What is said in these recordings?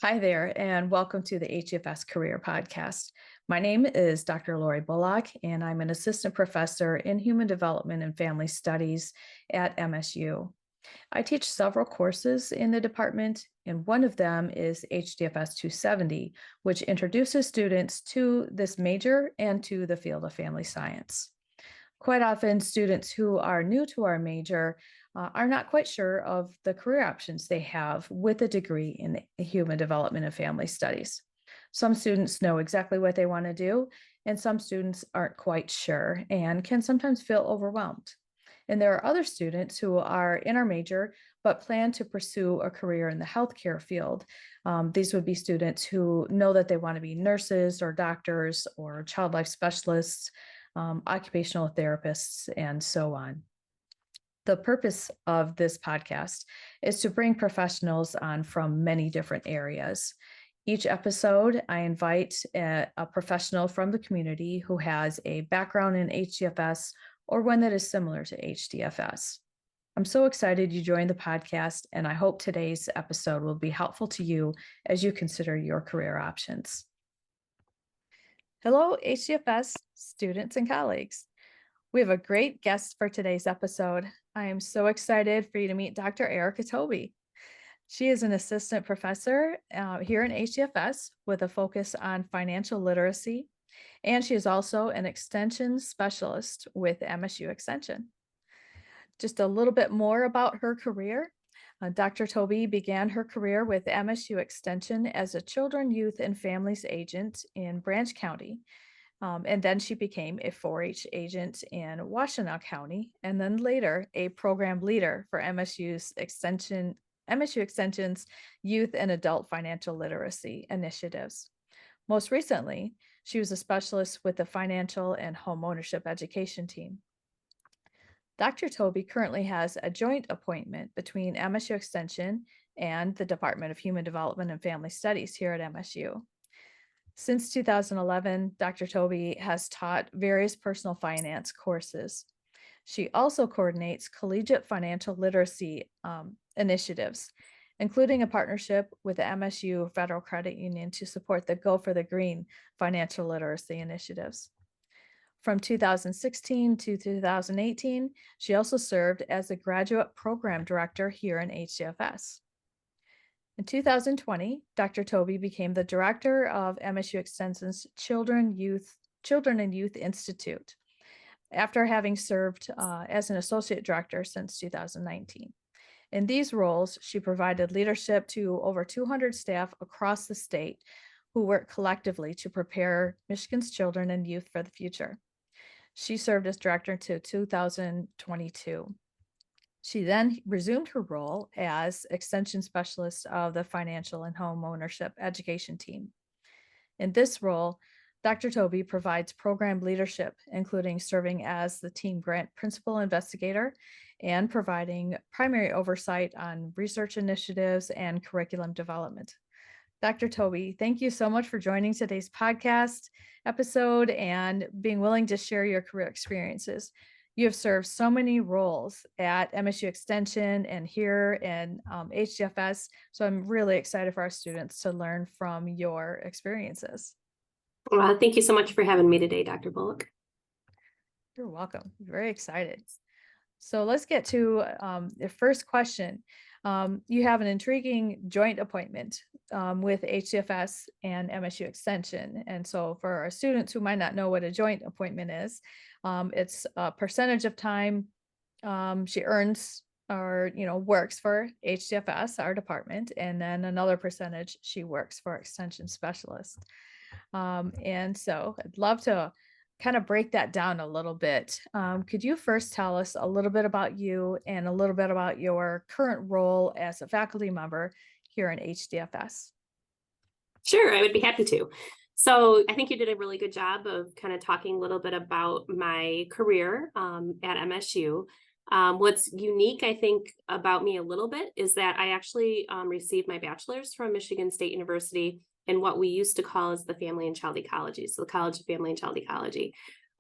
Hi there, and welcome to the HDFS Career Podcast. My name is Dr. Lori Bullock, and I'm an assistant professor in human development and family studies at MSU. I teach several courses in the department, and one of them is HDFS 270, which introduces students to this major and to the field of family science. Quite often, students who are new to our major are not quite sure of the career options they have with a degree in human development and family studies. Some students know exactly what they want to do, and some students aren't quite sure and can sometimes feel overwhelmed. And there are other students who are in our major but plan to pursue a career in the healthcare field. These would be students who know that they want to be nurses or doctors or child life specialists, occupational therapists, and so on. The purpose of this podcast is to bring professionals on from many different areas. Each episode, I invite a professional from the community who has a background in HDFS or one that is similar to HDFS. I'm so excited you joined the podcast, and I hope today's episode will be helpful to you as you consider your career options. Hello, HDFS students and colleagues. We have a great guest for today's episode. I am so excited for you to meet Dr. Erica Tobe. She is an assistant professor here in HDFS with a focus on financial literacy, and she is also an extension specialist with MSU Extension. Just a little bit more about her career. Dr. Tobe began her career with MSU Extension as a children, youth, and families agent in Branch County. And then she became a 4-H agent in Washtenaw County, and then later a program leader for MSU Extension's youth and adult financial literacy initiatives. Most recently, she was a specialist with the financial and homeownership education team. Dr. Tobe currently has a joint appointment between MSU Extension and the Department of Human Development and Family Studies here at MSU. Since 2011, Dr. Tobe has taught various personal finance courses. She also coordinates collegiate financial literacy initiatives, including a partnership with the MSU Federal Credit Union to support the Go for the Green financial literacy initiatives. From 2016 to 2018, she also served as a graduate program director here in HDFS. In 2020, Dr. Tobe became the director of MSU Extension's Children and Youth Institute, after having served as an associate director since 2019. In these roles, she provided leadership to over 200 staff across the state who work collectively to prepare Michigan's children and youth for the future. She served as director until 2022. She then resumed her role as extension specialist of the financial and home ownership education team. In this role, Dr. Tobe provides program leadership, including serving as the team grant principal investigator and providing primary oversight on research initiatives and curriculum development. Dr. Tobe, thank you so much for joining today's podcast episode and being willing to share your career experiences. You have served so many roles at MSU Extension and here in HDFS, so I'm really excited for our students to learn from your experiences. Thank you so much for having me today, Dr. Bullock. You're welcome. Very excited. So let's get to the first question. You have an intriguing joint appointment with HDFS and MSU Extension. And so for our students who might not know what a joint appointment is, it's a percentage of time she earns or works for HDFS, our department, and then another percentage she works for Extension Specialist. And so I'd love to kind of break that down a little bit. Could you first tell us a little bit about you and a little bit about your current role as a faculty member here in HDFS? Sure, I would be happy to. So I think you did a really good job of kind of talking a little bit about my career at MSU. What's unique, I think, about me a little bit is that I actually received my bachelor's from Michigan State University in what we used to call as the Family and Child Ecology, so the College of Family and Child Ecology.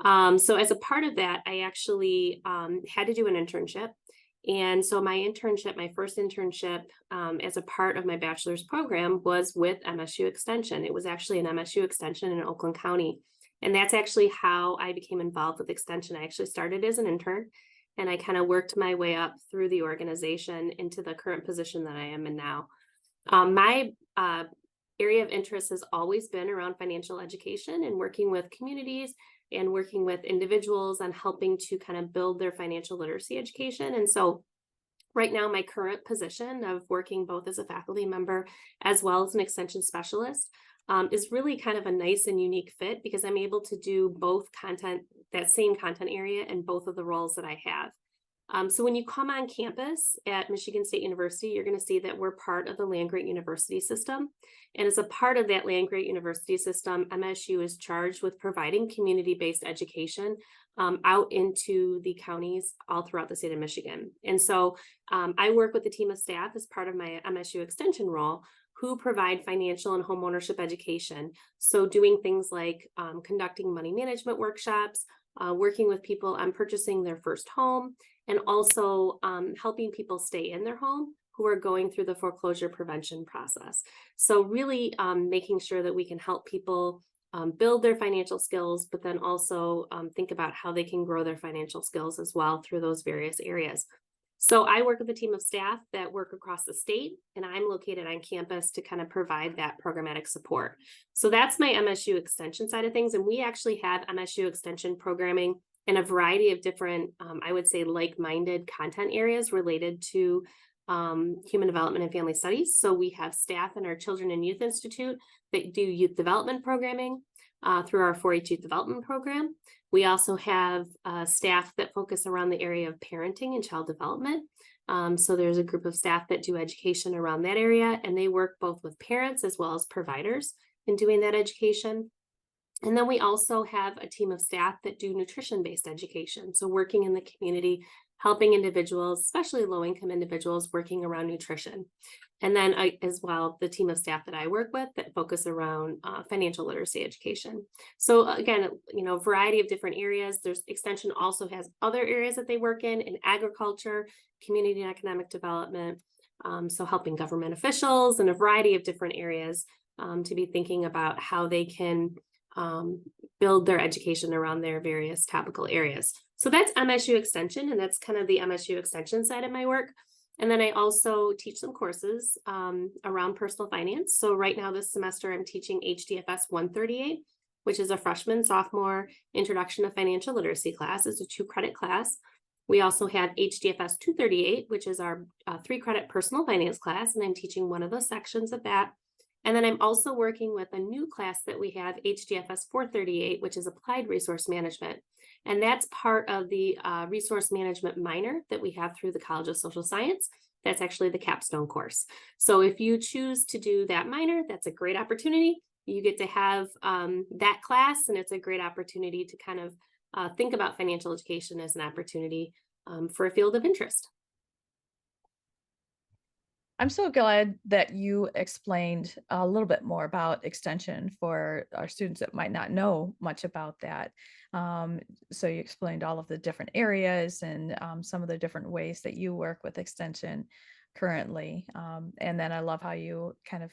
So as a part of that, I actually had to do an internship. And so my internship, my first internship as a part of my bachelor's program was with MSU Extension. It was actually an MSU Extension in Oakland County. And that's actually how I became involved with Extension. I actually started as an intern and I kind of worked my way up through the organization into the current position that I am in now. My area of interest has always been around financial education and working with communities and working with individuals on helping to kind of build their financial literacy education. And so right now, my current position of working both as a faculty member as well as an extension specialist is really kind of a nice and unique fit because I'm able to do both content, that same content area, in both of the roles that I have. So when you come on campus at Michigan State University, you're going to see that we're part of the land-grant university system. And as a part of that land-grant university system, MSU is charged with providing community-based education out into the counties all throughout the state of Michigan. And so I work with a team of staff as part of my MSU Extension role who provide financial and homeownership education. So doing things like conducting money management workshops, working with people on purchasing their first home, and also helping people stay in their home who are going through the foreclosure prevention process. So really making sure that we can help people build their financial skills, but then also think about how they can grow their financial skills as well through those various areas. So I work with a team of staff that work across the state, and I'm located on campus to kind of provide that programmatic support. So that's my MSU Extension side of things. And we actually have MSU Extension programming in a variety of different, I would say, like-minded content areas related to human development and family studies. So we have staff in our Children and Youth Institute that do youth development programming through our 4-H youth development program. We also have staff that focus around the area of parenting and child development. So there's a group of staff that do education around that area, and they work both with parents as well as providers in doing that education. And then we also have a team of staff that do nutrition-based education. So working in the community, helping individuals, especially low-income individuals, working around nutrition. And then as well, the team of staff that I work with that focus around financial literacy education. So again, a variety of different areas. There's Extension also has other areas that they work in agriculture, community and economic development. So helping government officials in a variety of different areas to be thinking about how they can build their education around their various topical areas. So that's MSU Extension, and that's kind of the MSU Extension side of my work. And then I also teach some courses around personal finance. So right now this semester, I'm teaching HDFS 138, which is a freshman, sophomore introduction to financial literacy class. It's a 2-credit class. We also have HDFS 238, which is our 3-credit personal finance class, and I'm teaching one of the sections of that. And then I'm also working with a new class that we have, HDFS 438, which is applied resource management. And that's part of the resource management minor that we have through the College of Social Science. That's actually the capstone course. So if you choose to do that minor, that's a great opportunity. You get to have that class, and it's a great opportunity to kind of think about financial education as an opportunity for a field of interest. I'm so glad that you explained a little bit more about Extension for our students that might not know much about that. So you explained all of the different areas and some of the different ways that you work with Extension currently. And then I love how you kind of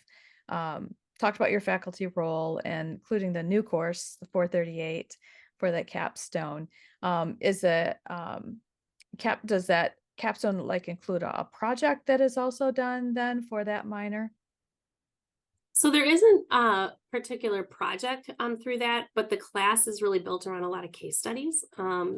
talked about your faculty role, and including the new course, the 438 for that capstone. Does that capstone like include a project that is also done then for that minor? So there isn't a particular project through that, but the class is really built around a lot of case studies.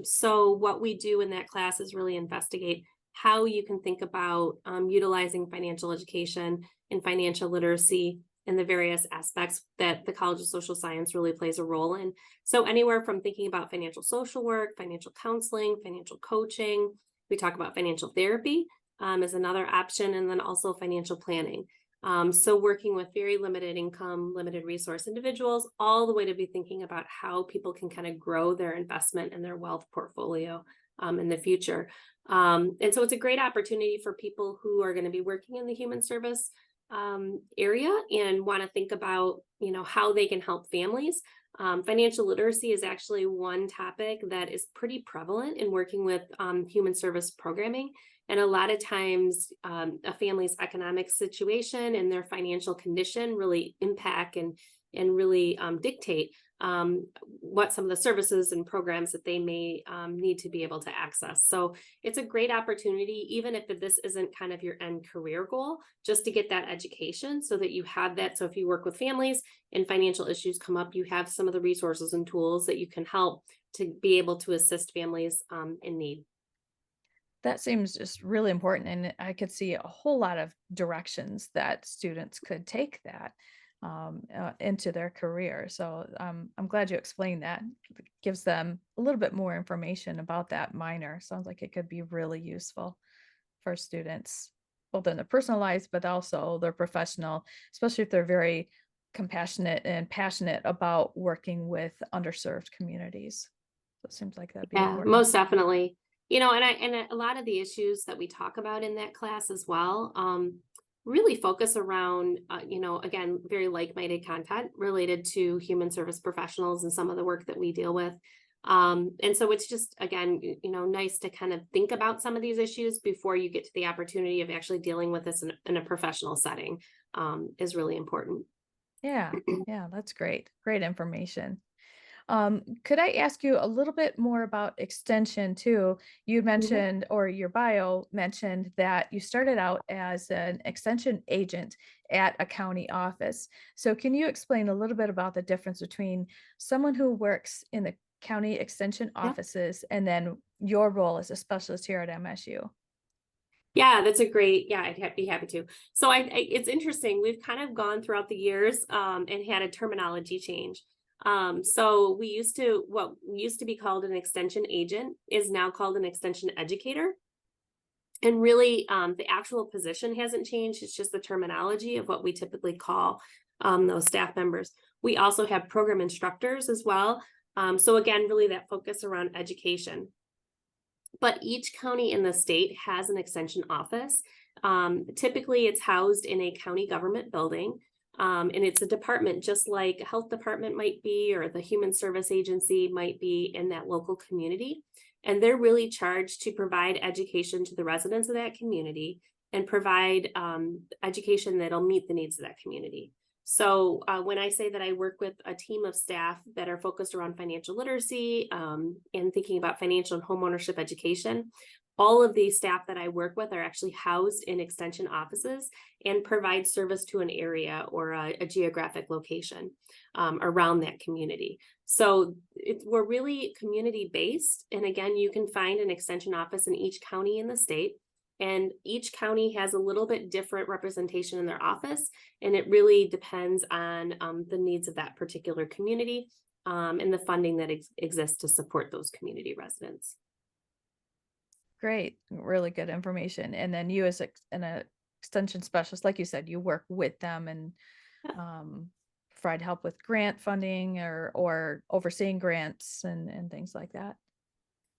So what we do in that class is really investigate how you can think about utilizing financial education and financial literacy in the various aspects that the College of Social Science really plays a role in. So anywhere from thinking about financial social work, financial counseling, financial coaching. We talk about financial therapy as another option, and then also financial planning. So working with very limited income, limited resource individuals, all the way to be thinking about how people can kind of grow their investment and their wealth portfolio in the future. And so it's a great opportunity for people who are going to be working in the human service area and want to think about, how they can help families Financial literacy is actually one topic that is pretty prevalent in working with human service programming. And a lot of times, a family's economic situation and their financial condition really impact and really dictate what some of the services and programs that they may need to be able to access. So it's a great opportunity, even if this isn't kind of your end career goal, just to get that education so that you have that. So if you work with families and financial issues come up, you have some of the resources and tools that you can help to be able to assist families in need. That seems just really important, and I could see a whole lot of directions that students could take that into their career. So I'm glad you explained that. It gives them a little bit more information about that minor. Sounds like it could be really useful for students, both in their personal lives, but also their professional, especially if they're very compassionate and passionate about working with underserved communities. So it seems like that'd be Yeah, important. most definitely. And a lot of the issues that we talk about in that class as well, really focus around, again, very like-minded content related to human service professionals and some of the work that we deal with. And so it's just, again, nice to kind of think about some of these issues before you get to the opportunity of actually dealing with this in a professional setting, is really important. Yeah, yeah, that's great. Great information. Could I ask you a little bit more about extension too? You Mhm. mentioned, or your bio mentioned, that you started out as an extension agent at a county office. So can you explain a little bit about the difference between someone who works in the county extension Yeah. offices and then your role as a specialist here at MSU? Yeah, that's a great, yeah, be happy to. So it's interesting. We've kind of gone throughout the years and had a terminology change. So what used to be called an extension agent is now called an extension educator. And really, the actual position hasn't changed. It's just the terminology of what we typically call those staff members. We also have program instructors as well. So again, really that focus around education. But each county in the state has an extension office. Typically, it's housed in a county government building. And it's a department just like a health department might be, or the human service agency might be in that local community. And they're really charged to provide education to the residents of that community and provide education that'll meet the needs of that community. So when I say that I work with a team of staff that are focused around financial literacy and thinking about financial and homeownership education, all of these staff that I work with are actually housed in extension offices and provide service to an area or a geographic location around that community. So we're really community based. And again, you can find an extension office in each county in the state. And each county has a little bit different representation in their office. And it really depends on the needs of that particular community and the funding that exists to support those community residents. Great, really good information. And then you as an extension specialist, like you said, you work with them and um, provide help with grant funding or overseeing grants and things like that.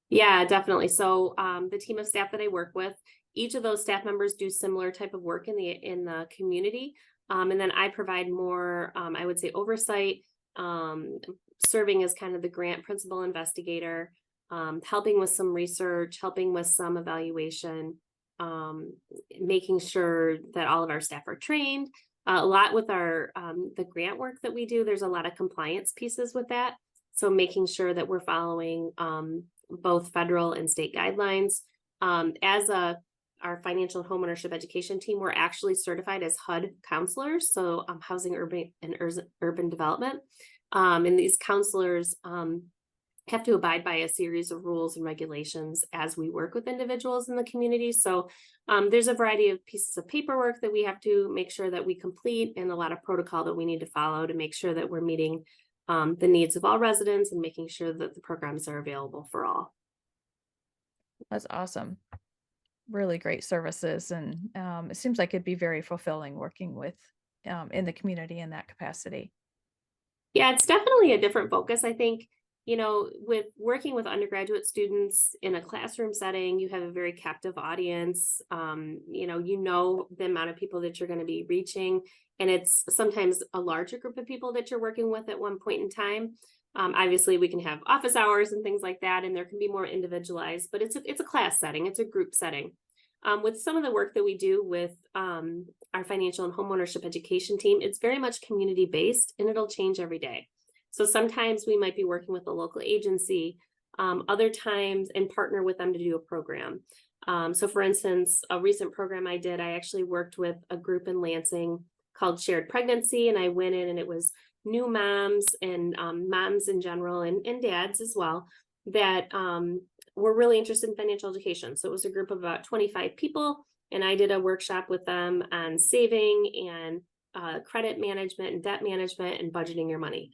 Yeah, definitely. So the team of staff that I work with, each of those staff members do similar type of work in the community. And then I provide more, I would say, oversight, um, serving as kind of the grant principal investigator, helping with some research, helping with some evaluation, um, making sure that all of our staff are trained. A lot with our the grant work that we do, there's a lot of compliance pieces with that. So making sure that we're following both federal and state guidelines. As our financial and homeownership education team, we're actually certified as HUD counselors, so housing, urban, and urban development. And these counselors have to abide by a series of rules and regulations as we work with individuals in the community. So there's a variety of pieces of paperwork that we have to make sure that we complete, and a lot of protocol that we need to follow to make sure that we're meeting the needs of all residents and making sure that the programs are available for all. That's awesome. Really great services. And it seems like it'd be very fulfilling working with in the community in that capacity. Yeah, it's definitely a different focus. I think with working with undergraduate students in a classroom setting, you have a very captive audience. You know the amount of people that you're going to be reaching, and it's sometimes a larger group of people that you're working with at one point in time. Obviously, we can have office hours and things like that, and there can be more individualized, but it's a class setting, it's a group setting. With some of the work that we do with our financial and homeownership education team, it's very much community based, and it'll change every day. So sometimes we might be working with a local agency, other times and partner with them to do a program. So for instance, a recent program I did, I actually worked with a group in Lansing called Shared Pregnancy, and I went in and it was new moms and moms in general and dads as well that were really interested in financial education. So it was a group of about 25 people, and I did a workshop with them on saving and credit management and debt management and budgeting your money.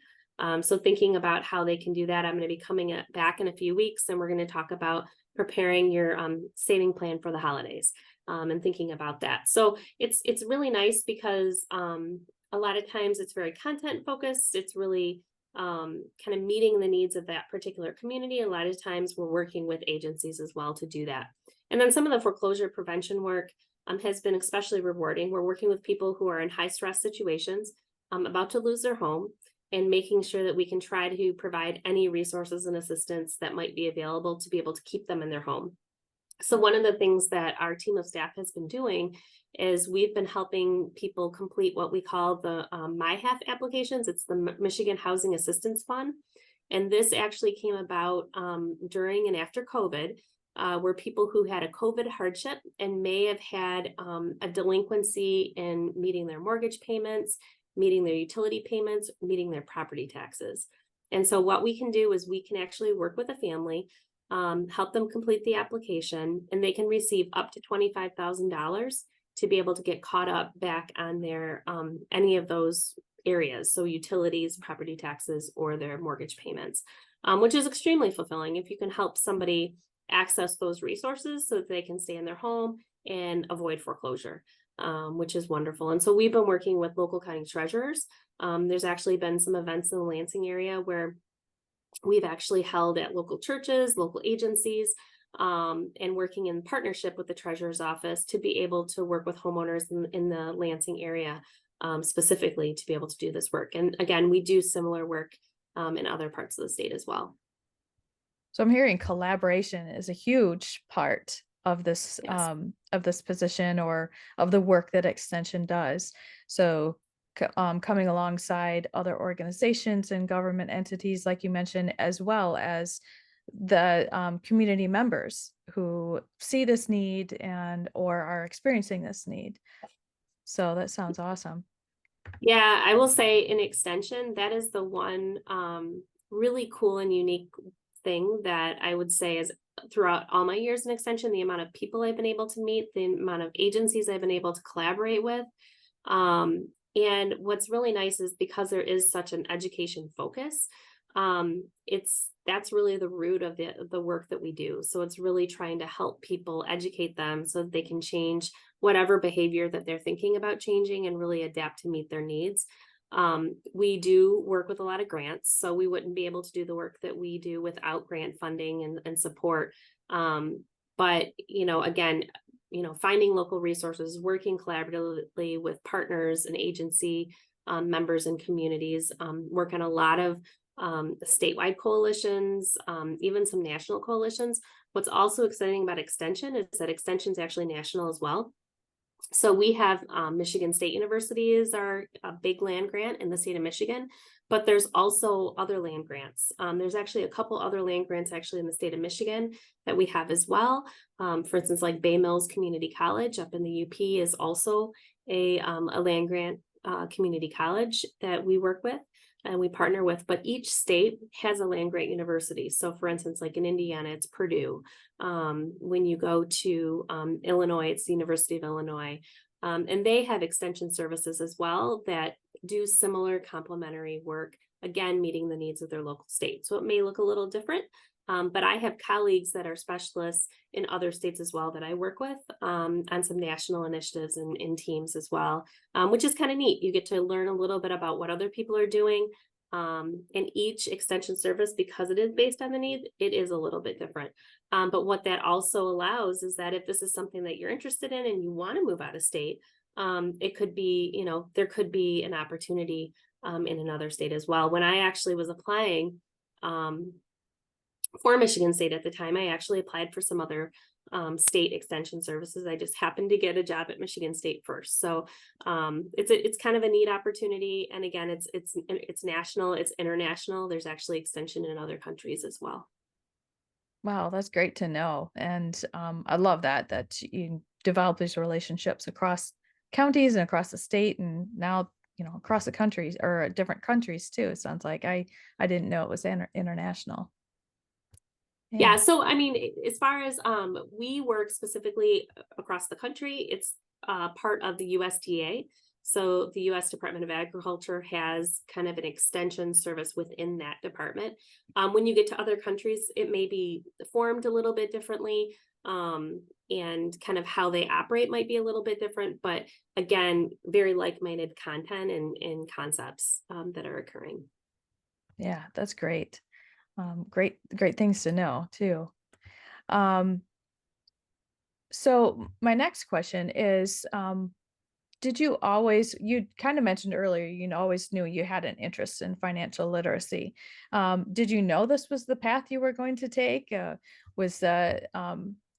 So thinking about how they can do that, I'm going to be coming back in a few weeks, and we're going to talk about preparing your saving plan for the holidays and thinking about that. So it's really nice because a lot of times it's very content focused. It's really kind of meeting the needs of that particular community. A lot of times we're working with agencies as well to do that. And then some of the foreclosure prevention work has been especially rewarding. We're working with people who are in high stress situations, about to lose their home, and making sure that we can try to provide any resources and assistance that might be available to be able to keep them in their home. So one of the things that our team of staff has been doing is we've been helping people complete what we call the MyHAF applications. It's the Michigan Housing Assistance Fund. And this actually came about during and after COVID, where people who had a COVID hardship and may have had a delinquency in meeting their mortgage payments, meeting their utility payments, meeting their property taxes. And so what we can do is we can actually work with a family, help them complete the application, and they can receive up to $25,000 to be able to get caught up back on their any of those areas. So utilities, property taxes, or their mortgage payments, which is extremely fulfilling if you can help somebody access those resources so that they can stay in their home and avoid foreclosure. Which is wonderful. And so we've been working with local county treasurers. There's actually been some events in the Lansing area where we've actually held at local churches, local agencies, and working in partnership with the treasurer's office to be able to work with homeowners in the Lansing area specifically to be able to do this work. And again, we do similar work in other parts of the state as well. So I'm hearing collaboration is a huge part of this Yes. position or of the work that Extension does. So coming alongside other organizations and government entities, like you mentioned, as well as the community members who see this need and or are experiencing this need. So that sounds awesome. Yeah, I will say in Extension, that is the one really cool and unique thing that I would say is throughout all my years in Extension, the amount of people I've been able to meet, the amount of agencies I've been able to collaborate with. And what's really nice is because there is such an education focus, that's really the root of the work that we do. So it's really trying to help people, educate them so that they can change whatever behavior that they're thinking about changing and really adapt to meet their needs. We do work with a lot of grants, so we wouldn't be able to do the work that we do without grant funding and support. But again, finding local resources, working collaboratively with partners and agency members and communities, work on a lot of statewide coalitions, even some national coalitions. What's also exciting about Extension is that Extension is actually national as well. So we have Michigan State University is our big land grant in the state of Michigan, but there's also other land grants. There's actually a couple other land grants actually in the state of Michigan that we have as well. For instance, like Bay Mills Community College up in the UP is also a land grant community college that we work with and we partner with, but each state has a land grant university. So for instance, like in Indiana, it's Purdue. When you go to Illinois, it's the University of Illinois. And they have extension services as well that do similar complementary work, again, meeting the needs of their local state. So it may look a little different, but I have colleagues that are specialists in other states as well that I work with on some national initiatives and in teams as well, which is kind of neat. You get to learn a little bit about what other people are doing, And each extension service, because it is based on the need, it is a little bit different. But what that also allows is that if this is something that you're interested in and you want to move out of state, it could be, there could be an opportunity in another state as well. When I actually was applying for Michigan State at the time, I actually applied for some other state extension services. I just happened to get a job at Michigan State first. So it's kind of a neat opportunity. And again, it's national, it's international. There's actually extension in other countries as well. Wow, that's great to know. And I love that you develop these relationships across counties and across the state, and now, across the countries or different countries too. It sounds like I didn't know it was international. Yeah, Yeah. so I mean, as far as we work specifically across the country, it's part of the USDA. So the U.S. Department of Agriculture has kind of an extension service within that department. When you get to other countries, it may be formed a little bit differently, and kind of how they operate might be a little bit different. But again, very like-minded content and concepts that are occurring. Yeah, that's great. Great things to know too. Um, so my next question is, did you kind of mentioned earlier, always knew you had an interest in financial literacy. Did you know this was the path you were going to take? You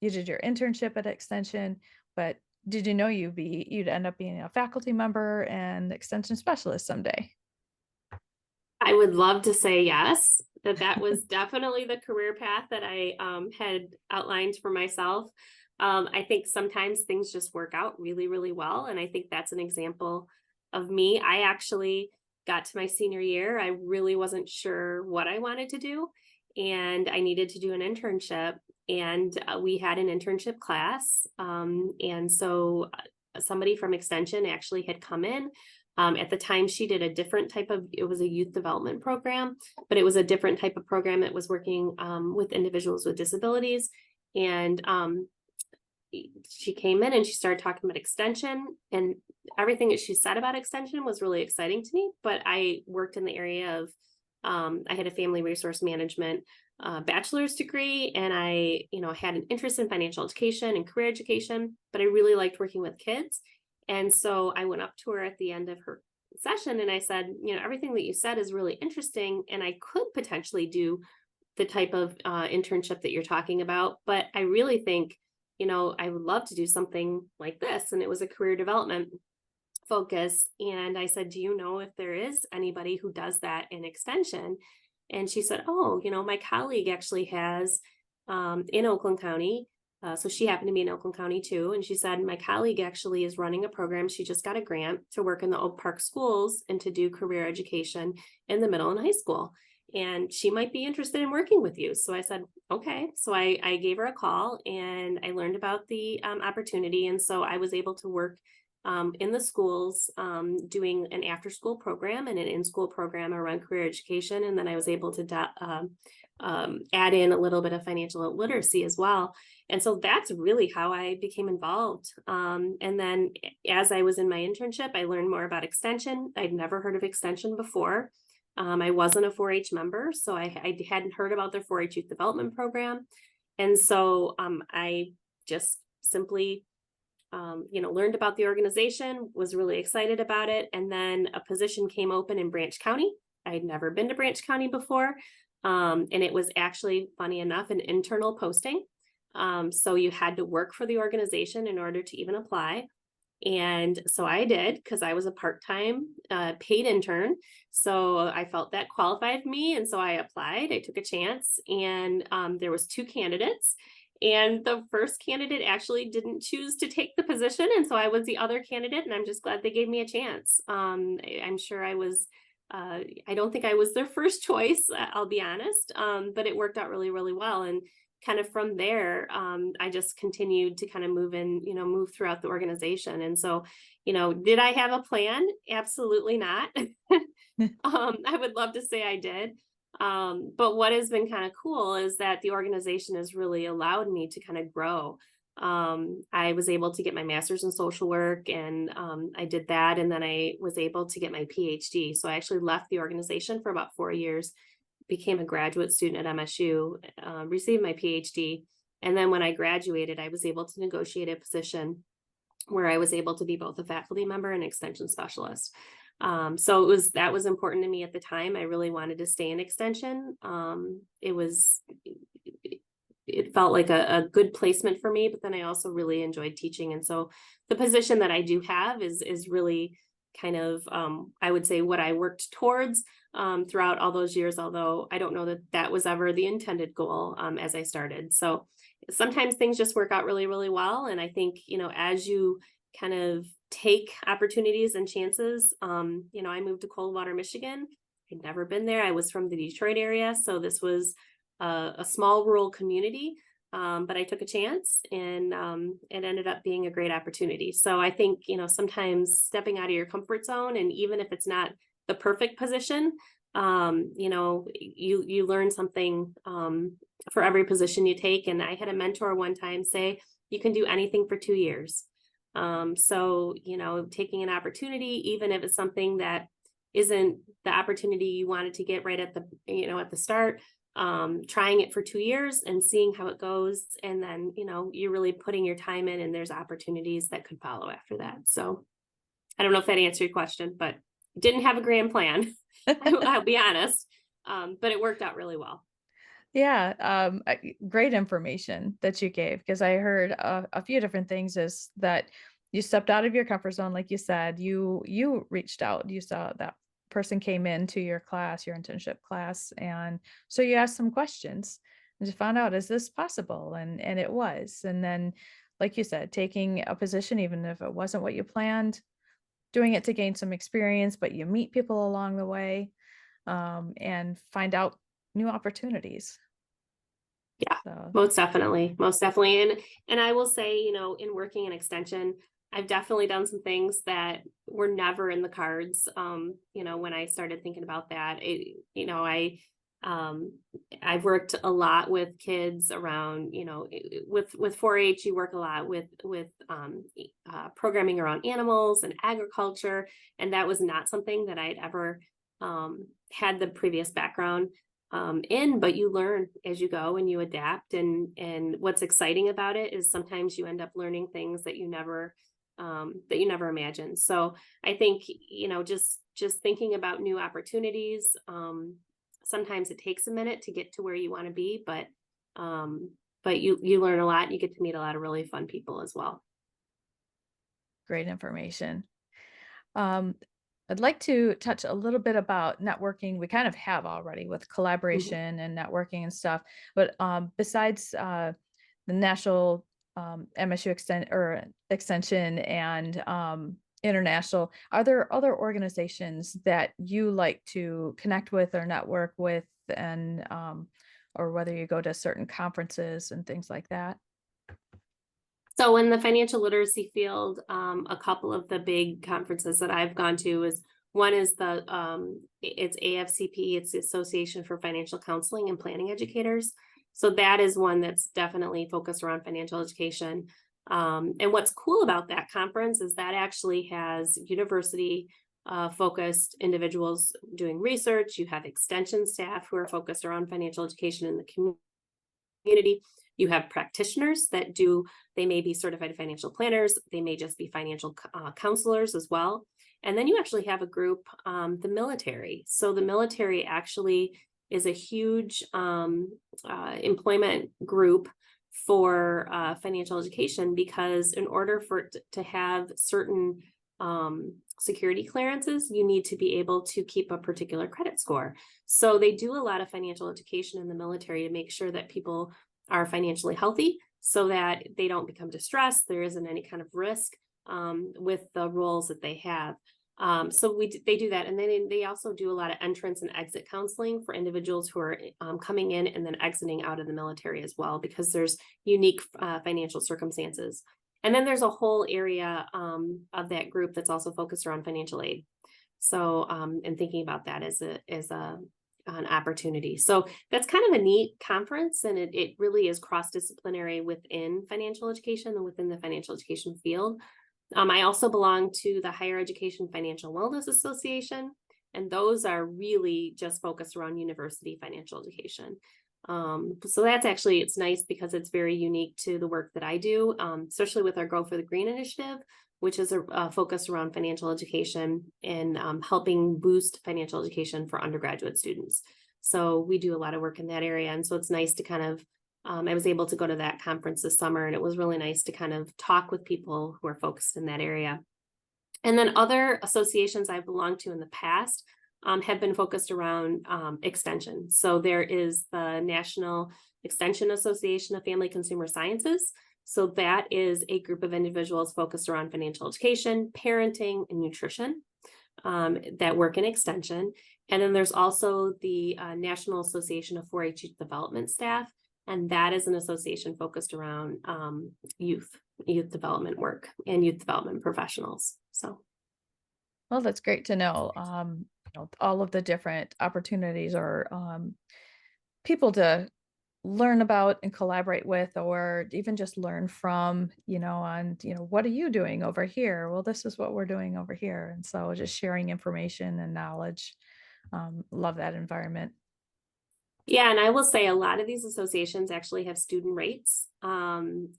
did your internship at Extension, but did you know you'd end up being a faculty member and extension specialist someday? I would love to say yes, that was definitely the career path that I had outlined for myself. I think sometimes things just work out really, really well. And I think that's an example of me. I actually got to my senior year. I really wasn't sure what I wanted to do. And I needed to do an internship. And we had an internship class. And so somebody from Extension actually had come in. At the time, she did a different type of, it was a youth development program, but it was a different type of program that was working with individuals with disabilities. And she came in and she started talking about extension, and everything that she said about extension was really exciting to me. But I worked in the area of, I had a family resource management bachelor's degree, and I, had an interest in financial education and career education, but I really liked working with kids. And so I went up to her at the end of her session and I said, everything that you said is really interesting, and I could potentially do the type of internship that you're talking about, but I really think, I would love to do something like this. And it was a career development focus. And I said, do you know if there is anybody who does that in extension? And she said, oh, my colleague actually has in Oakland County. So she happened to be in Oakland County too. And she said, my colleague actually is running a program. She just got a grant to work in the Oak Park schools and to do career education in the middle and high school. And she might be interested in working with you. So I said, okay. So I gave her a call and I learned about the opportunity. And so I was able to work in the schools doing an after school program and an in-school program around career education. And then I was able to add in a little bit of financial literacy as well. And so that's really how I became involved. And then as I was in my internship, I learned more about extension. I'd never heard of extension before. I wasn't a 4-H member, so I hadn't heard about their 4-H youth development program. And so I just simply learned about the organization, was really excited about it. And then a position came open in Branch County. I had never been to Branch County before. And it was actually, funny enough, an internal posting. So you had to work for the organization in order to even apply. And so I did, because I was a part-time paid intern. So I felt that qualified me. And so I applied, I took a chance, and there was 2 candidates. And the first candidate actually didn't choose to take the position. And so I was the other candidate, and I'm just glad they gave me a chance. I'm sure I don't think I was their first choice, I'll be honest, but it worked out really, really well. And kind of from there, I just continued to kind of move throughout the organization. And so, did I have a plan? Absolutely not. I would love to say I did. But what has been kind of cool is that the organization has really allowed me to kind of grow I was able to get my master's in social work, and I did that. And then I was able to get my PhD. So I actually left the organization for about 4 years, became a graduate student at MSU, received my PhD. And then when I graduated, I was able to negotiate a position where I was able to be both a faculty member and extension specialist. So that was important to me at the time. I really wanted to stay in extension. It felt like a good placement for me, but then I also really enjoyed teaching. And so the position that I do have is really kind of, I would say, what I worked towards throughout all those years, although I don't know that that was ever the intended goal as I started. So sometimes things just work out really, really well. And I think, as you kind of take opportunities and chances, I moved to Coldwater, Michigan. I'd never been there. I was from the Detroit area. So this was a small rural community, but I took a chance, and it ended up being a great opportunity. So I think, sometimes stepping out of your comfort zone, and even if it's not the perfect position, you learn something for every position you take. And I had a mentor one time say, you can do anything for 2 years. So, taking an opportunity, even if it's something that isn't the opportunity you wanted to get right at the start, trying it for 2 years and seeing how it goes. And then, you're really putting your time in, and there's opportunities that could follow after that. So I don't know if that answered your question, but didn't have a grand plan. I'll be honest. But it worked out really well. Yeah, great information that you gave, because I heard a few different things. Is that you stepped out of your comfort zone, like you said, you reached out, you saw that person came into your class, your internship class, and so you asked some questions and just found out, is this possible? And it was. And then, like you said, taking a position, even if it wasn't what you planned, doing it to gain some experience, but you meet people along the way, and find out new opportunities. Yeah, So most definitely. Most definitely. And I will say, in working in extension, I've definitely done some things that were never in the cards. When I started thinking about that, I've worked a lot with kids around, with 4-H, you work a lot with programming around animals and agriculture. And that was not something that I'd ever had the previous background but you learn as you go and you adapt. And what's exciting about it is sometimes you end up learning things that you never imagined. So I think, just thinking about new opportunities, sometimes it takes a minute to get to where you want to be, but you learn a lot, and you get to meet a lot of really fun people as well. great information. Um, I'd like to touch a little bit about networking. We kind of have already with Mhm. collaboration and networking and stuff, but besides the national MSU extension and international, are there other organizations that you like to connect with or network with, and or whether you go to certain conferences and things like that? So in the financial literacy field, a couple of the big conferences that I've gone to is one is it's AFCP, it's the Association for Financial Counseling and Planning Educators. So that is one that's definitely focused around financial education. And what's cool about that conference is that actually has university focused individuals doing research. You have extension staff who are focused around financial education in the community. You have practitioners they may be certified financial planners, they may just be financial counselors as well. And then you actually have a group, the military. So the military actually is a huge employment group for financial education, because in order for it to have certain security clearances, you need to be able to keep a particular credit score. So they do a lot of financial education in the military to make sure that people are financially healthy, so that they don't become distressed. There isn't any kind of risk with the roles that they have. So they do that. And then they also do a lot of entrance and exit counseling for individuals who are coming in and then exiting out of the military as well, because there's unique financial circumstances. And then there's a whole area of that group that's also focused around financial aid. So, and thinking about that as an opportunity. So that's kind of a neat conference, and it really is cross-disciplinary within financial education and within the financial education field. I also belong to the Higher Education Financial Wellness Association, and those are really just focused around university financial education. So that's actually, it's nice because it's very unique to the work that I do, especially with our Grow for the Green initiative, which is a focus around financial education and helping boost financial education for undergraduate students. So we do a lot of work in that area. And so it's nice to kind of, I was able to go to that conference this summer, and it was really nice to kind of talk with people who are focused in that area. And then other associations I've belonged to in the past have been focused around extension. So there is the National Extension Association of Family Consumer Sciences. So that is a group of individuals focused around financial education, parenting, and nutrition that work in extension. And then there's also the National Association of 4-H Youth Development Staff, and that is an association focused around youth development work and youth development professionals. So, Well, that's great to know. All of the different opportunities or people to learn about and collaborate with, or even just learn from, on, what are you doing over here? Well, this is what we're doing over here. And so just sharing information and knowledge. Love that environment. yeah, and I will say a lot of these associations actually have student rates. And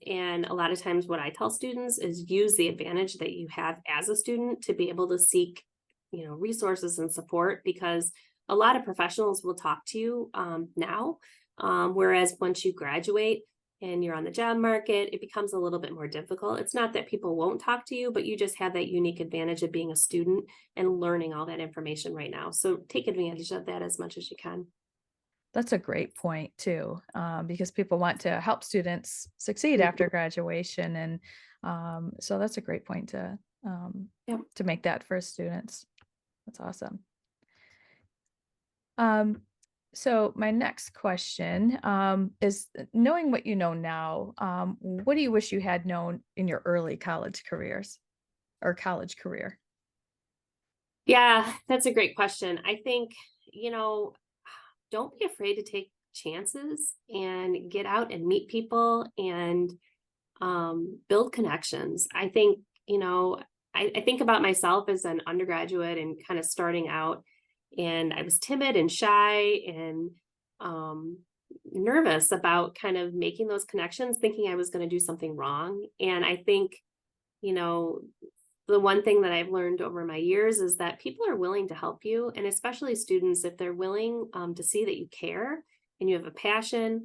a lot of times what I tell students is use the advantage that you have as a student to be able to seek, resources and support, because a lot of professionals will talk to you now. Whereas once you graduate and you're on the job market, it becomes a little bit more difficult. It's not that people won't talk to you, but you just have that unique advantage of being a student and learning all that information right now. So take advantage of that as much as you can. That's a great point too, because people want to help students succeed after graduation. And so that's a great point Yep. to make that for students. That's awesome. So my next question is, knowing what you know now, what do you wish you had known in your early college careers or college career? Yeah, that's a great question. I think, don't be afraid to take chances and get out and meet people and build connections. I think, I think about myself as an undergraduate and kind of starting out, and I was timid and shy and nervous about kind of making those connections, thinking I was going to do something wrong. And I think, you know, the one thing that I've learned over my years is that people are willing to help you, and especially students, if they're willing to see that you care and you have a passion,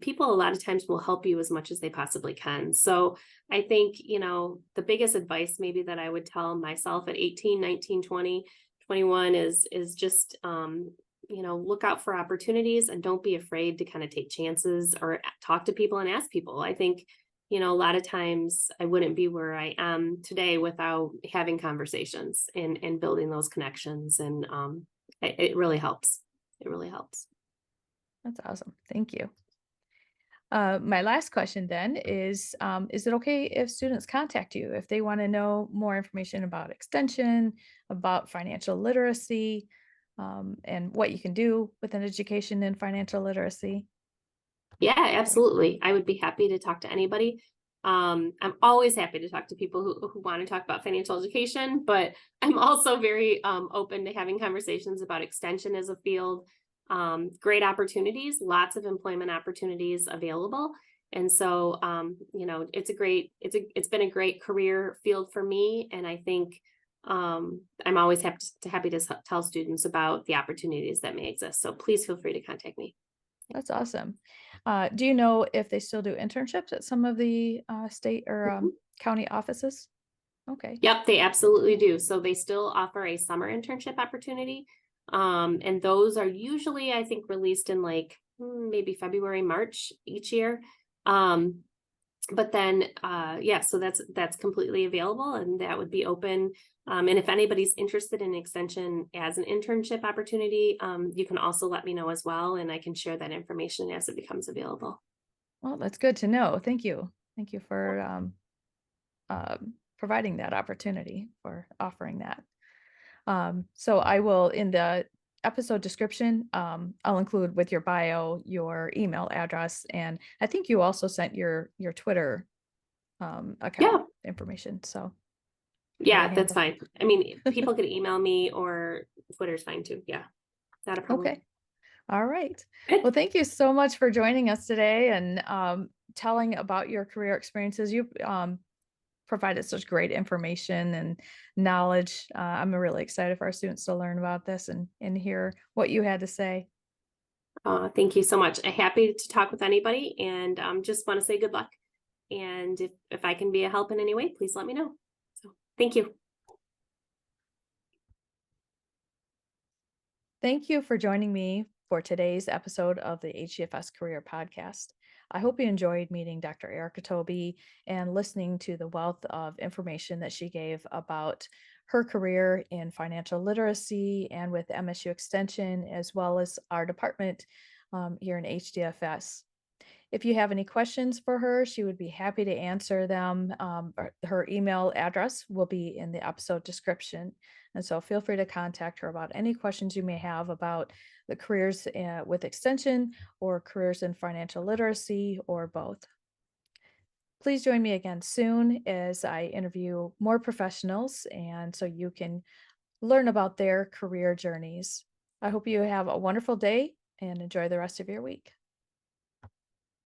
people a lot of times will help you as much as they possibly can. So I think, the biggest advice maybe that I would tell myself at 18, 19, 20, 21 is just, look out for opportunities and don't be afraid to kind of take chances or talk to people and ask people. I think, a lot of times I wouldn't be where I am today without having conversations and building those connections. And it really helps. It really helps. That's awesome. Thank you. My last question then is it okay if students contact you if they want to know more information about extension, about financial literacy, and what you can do with an education in financial literacy? Yeah, absolutely. I would be happy to talk to anybody. I'm always happy to talk to people who want to talk about financial education, but I'm also very open to having conversations about extension as a field. Great opportunities, lots of employment opportunities available. And so, it's been a great career field for me. And I think I'm always happy to tell students about the opportunities that may exist. So please feel free to contact me. That's awesome. Do you know if they still do internships at some of the state or Mhm. county offices? Okay. Yep, they absolutely do. So they still offer a summer internship opportunity. And those are usually, I think, released in like maybe February, March each year. But then, so that's completely available, and that would be open. And if anybody's interested in extension as an internship opportunity, you can also let me know as well, and I can share that information as it becomes available. Well, that's good to know. Thank you. Thank you for providing that opportunity, for offering that. So I will, in the episode description, I'll include with your bio, your email address, and I think you also sent your Twitter account Yeah, information. So Twitter yeah, that's handle. fine. I mean, people could email me or Twitter's fine too. Yeah, not a problem. Okay. All right. Good. Well, thank you so much for joining us today and telling about your career experiences. You provided such great information and knowledge. I'm really excited for our students to learn about this and hear what you had to say. Thank you so much. I'm happy to talk with anybody and just want to say good luck. And if I can be a help in any way, please let me know. So thank you. Thank you for joining me for today's episode of the HDFS Career Podcast. I hope you enjoyed meeting Dr. Erica Tobe and listening to the wealth of information that she gave about her career in financial literacy and with MSU Extension, as well as our department here in HDFS. If you have any questions for her, she would be happy to answer them. Her email address will be in the episode description. And so feel free to contact her about any questions you may have about the careers with Extension or careers in financial literacy or both. Please join me again soon as I interview more professionals and so you can learn about their career journeys. I hope you have a wonderful day and enjoy the rest of your week.